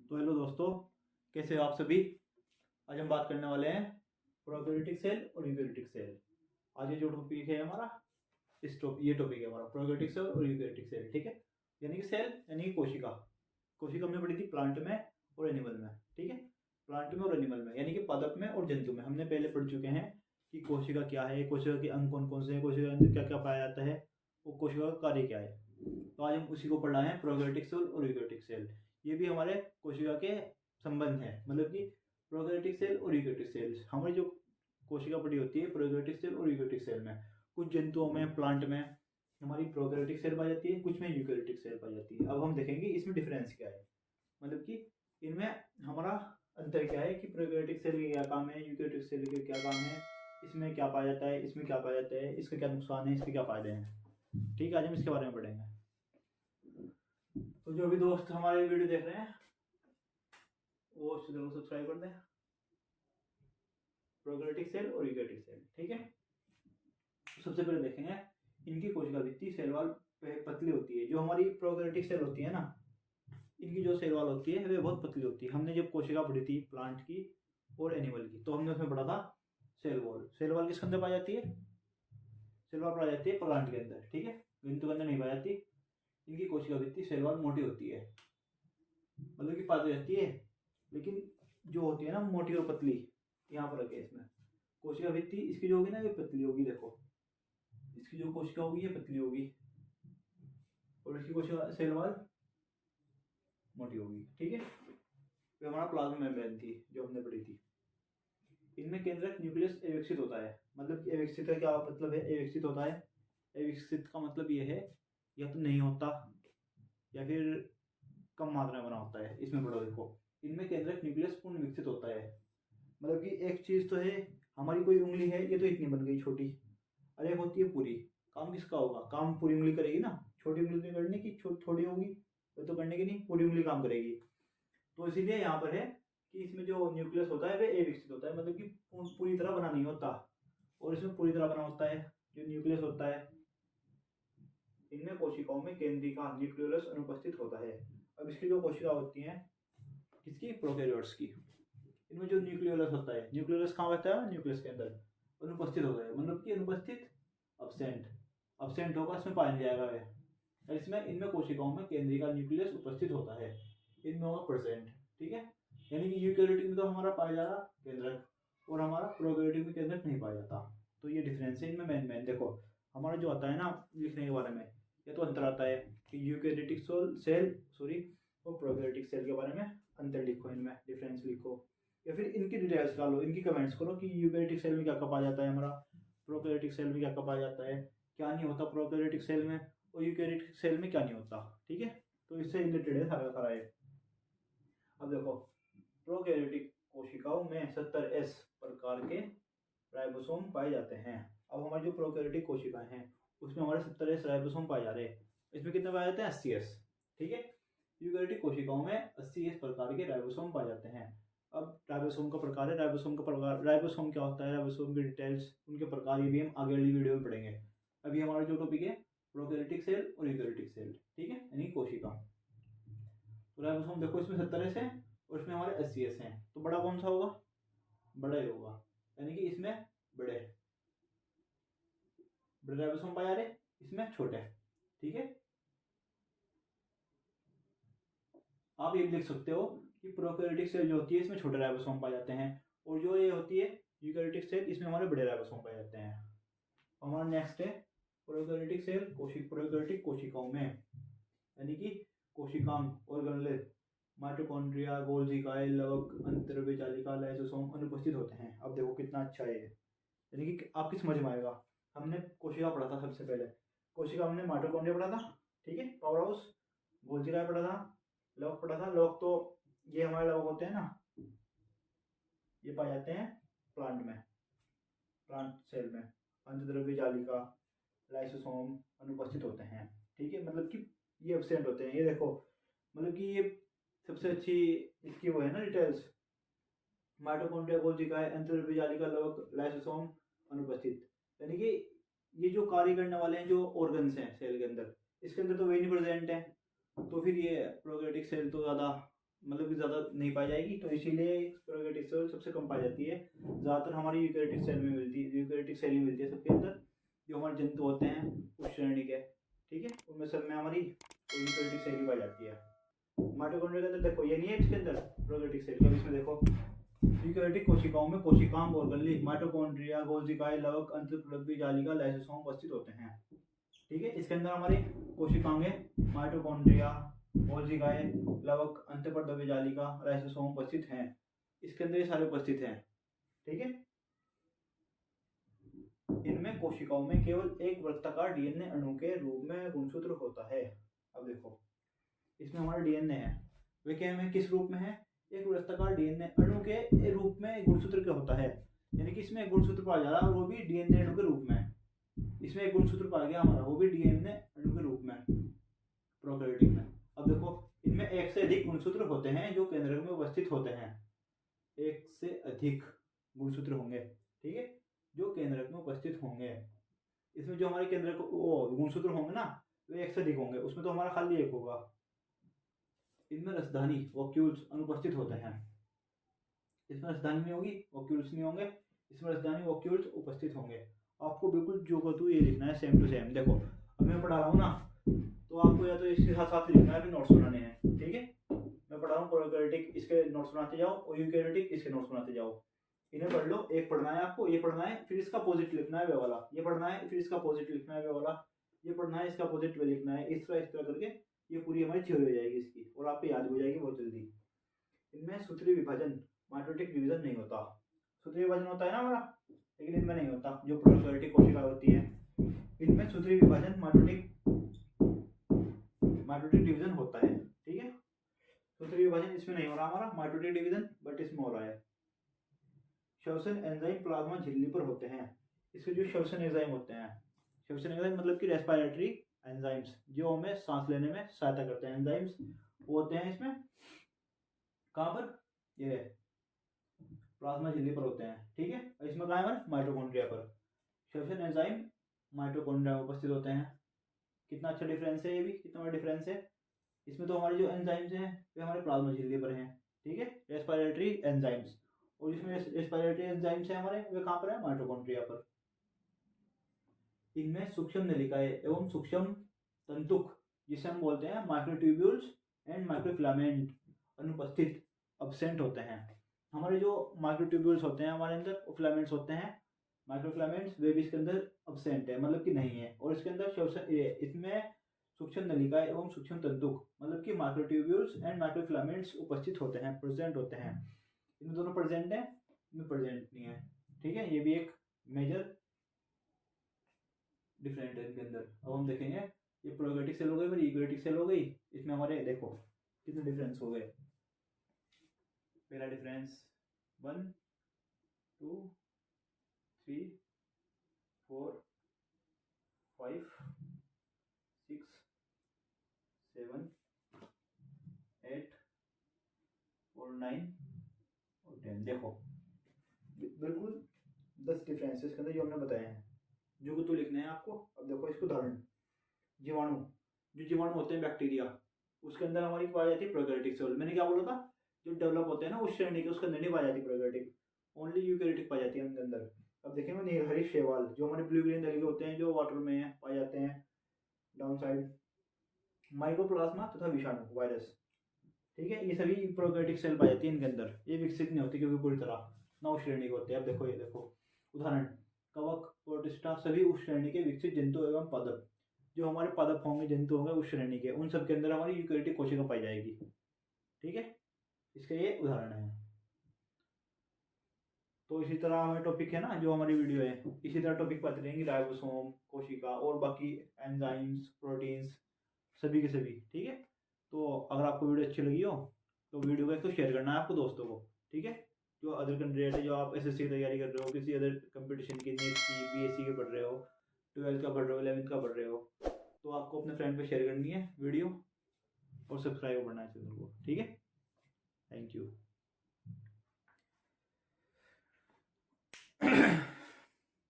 तो हेलो दोस्तों, कैसे हो आप सभी। आज हम बात करने वाले हैं प्रोकैरियोटिक सेल और यूकैरियोटिक सेल। आज ये जो टॉपिक है हमारा, ये टॉपिक है हमारा प्रोकैरियोटिक सेल और यूकैरियोटिक सेल। ठीक है, यानी कि सेल यानी कि कोशिका। कोशिका हमने पढ़ी थी प्लांट में और एनिमल में। ठीक है, प्लांट में और एनिमल में यानी कि पादप में और जंतु में हमने पहले पढ़ चुके हैं कि कोशिका क्या है, कोशिका के अंग कौन कौन से हैं, कोशिका के अंदर क्या क्या पाया जाता है, वो कोशिका का कार्य क्या है। तो आज हम उसी को पढ़ रहे हैं, प्रोकैरियोटिक सेल और यूकैरियोटिक सेल। ये भी हमारे कोशिका के संबंध है, मतलब कि प्रोकैरियोटिक सेल और यूकैरियोटिक सेल हमारी जो कोशिका पड़ी होती है प्रोकैरियोटिक सेल और यूकैरियोटिक सेल में। कुछ जंतुओं में, प्लांट में हमारी प्रोकैरियोटिक सेल पाई जाती है, कुछ में यूकैरियोटिक सेल पाई जाती है। अब हम देखेंगे इसमें डिफरेंस क्या है, मतलब कि इनमें हमारा अंतर क्या है कि प्रोकैरियोटिक सेल के क्या काम है, यूकैरियोटिक सेल के क्या काम है, इसमें क्या पाया जाता है, इसमें क्या पाया जाता है, इसका क्या नुकसान है, इसके क्या फायदे हैं। ठीक है, आज हम इसके बारे में पढ़ेंगे। तो जो भी दोस्त हमारे वीडियो देख रहे हैं वो चैनल को सब्सक्राइब कर दें, प्रोकैरियोटिक सेल और यूकैरियोटिक सेल। ठीक है, तो सबसे पहले देखेंगे इनकी कोशिका भित्ति सेल वॉल पतली होती है। जो हमारी प्रोकैरियोटिक सेल होती है ना, इनकी जो सेल वॉल होती है वे बहुत पतली होती है। हमने जब कोशिका पढ़ी थी प्लांट की और एनिमल की, तो हमने उसमें पढ़ा था सेल वॉल। सेल वॉल किसके अंदर पाई जाती है? सेल वॉल पाई जाती है प्लांट के अंदर। ठीक है, जंतु के अंदर नहीं पाई जाती। इनकी कोशिका भित्ति सेल वॉल मोटी होती है, मतलब कि पाई जाती है, लेकिन जो होती है ना मोटी और पतली, यहाँ पर रखे इसमें कोशिका भित्ति इसकी जो होगी ना ये पतली होगी। देखो इसकी जो कोशिका होगी ये पतली होगी और इसकी कोशिका सेल वॉल मोटी होगी। ठीक है, तो हमारा प्लाज्मा मेम्ब्रेन थी जो हमने पढ़ी थी। इनमें केंद्रक न्यूक्लियस अविकसित होता है। मतलब कि अविकसित का क्या मतलब है? अविकसित होता है, अविकसित का मतलब ये है या तो नहीं होता या फिर कम मात्रा में बना होता है। इसमें पढ़ो, देखो इनमें केंद्रक न्यूक्लियस पूर्ण विकसित होता है। मतलब कि एक चीज तो है, हमारी कोई उंगली है, ये तो इतनी बन गई छोटी, और एक होती है पूरी। काम किसका होगा? काम पूरी उंगली करेगी ना, छोटी उंगली तो करने की थोड़ी होगी, वो तो करने की नहीं, पूरी उंगली काम करेगी। तो इसीलिए यहाँ पर है कि इसमें जो न्यूक्लियस होता है वह अविकसित होता है, मतलब कि पूरी तरह बना नहीं होता, और इसमें पूरी तरह बना होता है जो न्यूक्लियस होता है। इनमें कोशिकाओं में केंद्रिका न्यूक्लियस अनुपस्थित होता है। अब इसकी जो कोशिका होती हैं किसकी? प्रोकैरियोट्स की। इनमें जो न्यूक्लियोलस होता है, न्यूक्लियोलस कहाँ होता है? न्यूक्लियस के अंदर अनुपस्थित होता है, मतलब कि अनुपस्थित, अब्सेंट। अब्सेंट होगा, इसमें पाया नहीं जाएगा वह। इसमें इनमें कोशिकाओं में केंद्रिका न्यूक्लियस उपस्थित होता है, इनमें होगा प्रेजेंट। ठीक है, यानी कि यूकैरियोटिक में तो हमारा पाया जा रहा केंद्रक, और हमारा प्रोकैरियोटिक में केंद्रक नहीं पाया जाता। तो ये डिफरेंस है इनमें मेन। देखो हमारा जो आता है ना लिखने के बारे में, ये तो अंतर आता है कि यूकैरियोटिक सेल और प्रोकैरियोटिक सेल के बारे में अंतर लिखो, इनमें डिफरेंस लिखो, या फिर इनकी डिटेल्स डालो, इनकी कमेंट्स करो कि यूकैरियोटिक सेल में क्या पाया जाता है, हमारा प्रोकैरियोटिक सेल में क्या पाया जाता है, क्या नहीं होता प्रोकैरियोटिक सेल में, और यूकैरियोटिक सेल में क्या नहीं होता। ठीक है, तो इससे रिलेटेड है सारा सारा है। अब देखो प्रोकैरियोटिक कोशिकाओं में 70S प्रकार के राइबोसोम पाए जाते हैं। अब हमारी जो प्रोकैरियोटिक कोशिकाएं हैं उसमें हमारे 70S राइबोसोम पाए जा रहे हैं। इसमें कितने पाए जाते हैं? 80S। ठीक है, यूकैरियोटिक कोशिकाओं में 80S प्रकार के राइबोसोम पाए जाते हैं। अब राइबोसोम का प्रकार है, राइबोसोम का प्रकार, राइबोसोम क्या होता है, राइबोसोम की डिटेल्स, उनके प्रकार, ये भी हम आगे वाली वीडियो में पढ़ेंगे। अभी हमारा जो टॉपिक है प्रोकैरियोटिक सेल और यूकैरियोटिक सेल। ठीक है, यानी कोशिका। तो राइबोसोम देखो इसमें 70S है और इसमें हमारे 80S हैं, तो बड़ा कौन सा होगा? बड़ा ही होगा, यानी कि इसमें बड़े बड़े राइबोसोम पाए जा रहे, इसमें छोटे। ठीक है, आप ये भी लिख सकते हो कि प्रोकैरियोटिक सेल जो होती है इसमें छोटे राइबोसोम पाए जाते हैं, और जो ये होती है यूकैरियोटिक सेल इसमें हमारे बड़े राइबोसोम पाए जाते हैं। हमारा नेक्स्ट है प्रोकैरियोटिक सेल प्रोकैरियोटिक कोशिकाओं में, यानी कि कोशिकांग ऑर्गेनेल, माइटोकॉन्ड्रिया, गोल्गी काइल, लवक, अंतर्द्रव्य जालिका, लाइसोसोम अनुपस्थित होते हैं। अब देखो कितना अच्छा है, यानी कि आपकी समझ में आएगा। हमने कोशिका पढ़ा था सबसे पहले, कोशिका हमने माइटोकॉन्ड्रिया पढ़ा था, ठीक है, पावर हाउस, गोल्गी काइल पढ़ा था, लवक पढ़ा था। लवक तो ये हमारे लवक होते हैं ना, ये पाए जाते हैं प्लांट में, प्लांट सेल में। अंतर्द्रव्य जालिका, लाइसोसोम अनुपस्थित होते हैं। ठीक है, मतलब कि ये एब्सेंट होते हैं। ये देखो मतलब कि ये सबसे अच्छी इसकी वो है ना डिटेल्स, माइटोकॉन्ड्रिया, गोल्गी काइल, अंतर्द्रव्य जालिका, लवक, लाइसोसोम अनुपस्थित। यानी कि ये जो कार्य करने वाले हैं जो ऑर्गन्स हैं सेल के अंदर, इसके अंदर तो वे नहीं प्रेजेंट है, तो फिर ये प्रोकैरियोटिक सेल तो ज़्यादा मतलब कि ज़्यादा नहीं पाई जाएगी, तो इसीलिए प्रोकैरियोटिक सेल सबसे कम पाई जाती है। ज़्यादातर हमारी यूकैरियोटिक सेल में मिलती है, यूकैरियोटिक सेल ही मिलती है सबके अंदर, जो हमारे जंतु होते हैं उस श्रेणी के, ठीक है, उनमें सब में हमारी यूकैरियोटिक सेल ही पाई जाती है। माइटोकॉन्ड्रिया के अंदर देखो ये नहीं है इसके अंदर प्रोकैरियोटिक सेल, कब इसमें देखो यूकैरियोटिक कोशिकाओं में कोशिकांग ऑर्गेनली माइटोकॉन्ड्रिया, गोल्गी, लवक, अंतर्पलब्धी जालिका, लाइसोसोम उपस्थित होते हैं, ठीक है। इसके अंदर हमारी कोशिकांगें माइटोकॉन्ड्रिया, कोशिकाएं, लवक, अंतःपरद्रव्य जालिका, लाइसोसोम उपस्थित हैं, इसके अंदर ये सारे उपस्थित हैं, ठीक है। इनमें कोशिकाओं में केवल एक वृत्ताकार डीएनए अणु के रूप में गुणसूत्र होता है। अब देखो इसमें हमारा डीएनए है, वे क्या में किस रूप में है, एक वृत्ताकार डीएनए अणु के रूप में गुणसूत्र क्या होता है, यानी कि इसमें एक गुणसूत्र पाया जा रहा है वो भी डीएनए अणु के रूप में। इसमें एक गुणसूत्र पाया गया हमारा वो भी डीएनए अणु के रूप में प्रोकैरियोटिक में। अब देखो इनमें एक से अधिक गुणसूत्र होते हैं जो केंद्रक में उपस्थित होते हैं, एक से अधिक गुणसूत्र होंगे, ठीक है, जो केंद्रक में उपस्थित होंगे। इसमें जो हमारे केंद्रक गुणसूत्र होंगे ना वे एक से अधिक होंगे, उसमें तो हमारा खाली एक होगा। इनमें रसधानी वॉक्यूल्स अनुपस्थित होते हैं, इसमें रसधानी नहीं होगी, वॉक्यूल्स नहीं होंगे, इसमें रसधानी वॉक्यूल्स उपस्थित होंगे। आपको बिल्कुल जो को तू ये लिखना है सेम टू सेम। देखो अब मैं पढ़ा रहा हूँ ना, तो आपको या तो इसके साथ साथ लिखना है, फिर नोट्स बनाने हैं, ठीक है। मैं पढ़ा रहा हूँ प्रोकैरियोटिक, इसके नोट्स बनाते जाओ, और यूकैरियोटिक इसके नोट्स बनाते जाओ। इन्हें पढ़ लो, एक पढ़ना है आपको, ये पढ़ना है, फिर इसका अपोजिट लिखना है वे वाला, ये पढ़ना है, फिर इसका अपोजिट लिखना है वे वाला, ये पढ़ना है, इसका अपोजिट वे लिखना है, इस तरह करके ये पूरी हमारी थ्योरी हो जाएगी इसकी, और आपको याद हो जाएगी बहुत जल्दी। इनमें सूत्रीय विभाजन माइटोटिक डिवीजन नहीं होता, सूत्रीय विभाजन होता है ना हमारा, लेकिन इनमें नहीं होता। जो प्रोकैरियोटिक कोशिका होती है इनमें सूत्रीय विभाजन माइटोटिक डिवीजन होता है, ठीक है। सूत्रीय विभाजन इसमें नहीं हो रहा हमारा माइटोटिक डिवीजन, बट इसमें हो रहा है। श्वसन एंजाइम प्लाज्मा झिल्ली पर होते हैं। इसके जो श्वसन एंजाइम होते हैं, श्वसन एंजाइम मतलब कि रेस्पिरेटरी एंजाइम्स, जो हमें सांस लेने में सहायता करते हैं, एंजाइम्स वो होते हैं इसमें, कहाँ पर, ये प्लाज्मा झिल्ली पर होते हैं, ठीक है। इसमें कहाँ है माइटोकॉन्ड्रिया पर। श्वसन एंजाइम माइटोकॉन्ड्रिया में उपस्थित होते हैं। कितना अच्छा डिफरेंस है, ये भी कितना बड़ा डिफरेंस है। इसमें तो हमारे जो एंजाइम्स हैं वे हमारे प्लाज्मा झिल्ली पर हैं, ठीक है, रेस्पिरेटरी एंजाइम्स, और जिसमें रेस्पिरेटरी एंजाइम्स हैं हमारे वे कहाँ पर है, माइटोकॉन्ड्रिया पर। इनमें सूक्ष्म नलिकाएं एवं सूक्ष्म तंतुक, जिसे हम बोलते हैं माइक्रोट्यूब्यूल्स एंड माइक्रोफिलामेंट, अनुपस्थित अब्सेंट होते हैं। हमारे जो माइक्रोट्यूब्यूल्स होते हैं हमारे अंदर, वो फिलामेंट्स होते हैं, माइक्रोफिलामेंट्स, वे भी इसके अंदर अब्सेंट है, मतलब कि नहीं है। और इसके अंदर इसमें सूक्ष्म नलिकाएं एवं सूक्ष्म तंतुक मतलब कि माइक्रोट्यूब्यूल्स एंड माइक्रोफिलामेंट्स उपस्थित होते हैं, प्रेजेंट होते हैं। इनमें दोनों प्रेजेंट है, इनमें प्रेजेंट नहीं है, ठीक है। ये भी एक मेजर डिफरेंट है इनके अंदर। अब हम देखेंगे ये प्रोकैरियोटिक सेल हो गई, फिर यूकैरियोटिक सेल हो गई, इसमें हमारे देखो कितने डिफरेंस हो गए। पहला डिफरेंस 1 2 3 4 5 6 7 8 और 9 और 10। देखो बिल्कुल 10 डिफरेंस इसके अंदर जो हमने बताए हैं, जो कि तो लिखने हैं आपको। अब देखो इसको उदाहरण, जीवाणु, जो जीवाणु होते हैं बैक्टीरिया, उसके अंदर हमारी पाई जाती है प्रोकैरियोटिक सेल। मैंने क्या बोला था, जो डेवलप होते हैं ना उस श्रेणी के, उसके अंदर नहीं पाई जाती प्रोकैरियोटिक, ओनली यूकैरियोटिक पाई जाती है उनके अंदर। अब देखेंगे नीलहरी शैवाल, जो हमारे ब्लू ग्रीन नलिके होते हैं, जो वाटर में है पाए जाते हैं डाउन साइड, माइकोप्लाज्मा तथा विषाणु वायरस, ठीक है, ये सभी प्रोकैरियोटिक सेल पाई जाती है इनके अंदर। ये विकसित नहीं होती क्योंकि पूरी तरह नौ श्रेणी के होते हैं। अब देखो ये देखो उदाहरण, कवक, प्रोटिस्टा, सभी उस श्रेणी के विकसित जंतु एवं पादप, जो हमारे पादप होंगे, जंतु होंगे उस श्रेणी के, उन सब के अंदर हमारी यूकैरियोटिक कोशिका पाई जाएगी, ठीक है। इसके ये उदाहरण है। तो इसी तरह हमारे टॉपिक है ना, जो हमारी वीडियो है, इसी तरह टॉपिक पढ़ते रहेंगे, राइबोसोम, कोशिका और बाकी एंजाइम्स, प्रोटीन्स, सभी के सभी, ठीक है। तो अगर आपको वीडियो अच्छी लगी हो तो वीडियो को एक तो शेयर करना है आपको दोस्तों को, ठीक है। जो अदर कैंडिडेट है, जो आप एसएससी की तैयारी कर रहे हो, किसी अदर कंपटीशन की, नीट की, बीएससी के पढ़ रहे हो, 12th का पढ़ रहे हो, 11th का पढ़ रहे हो, तो आपको अपने फ्रेंड पे शेयर करनी है वीडियो, और सब्सक्राइब करना है चैनल को, ठीक है। Thank you.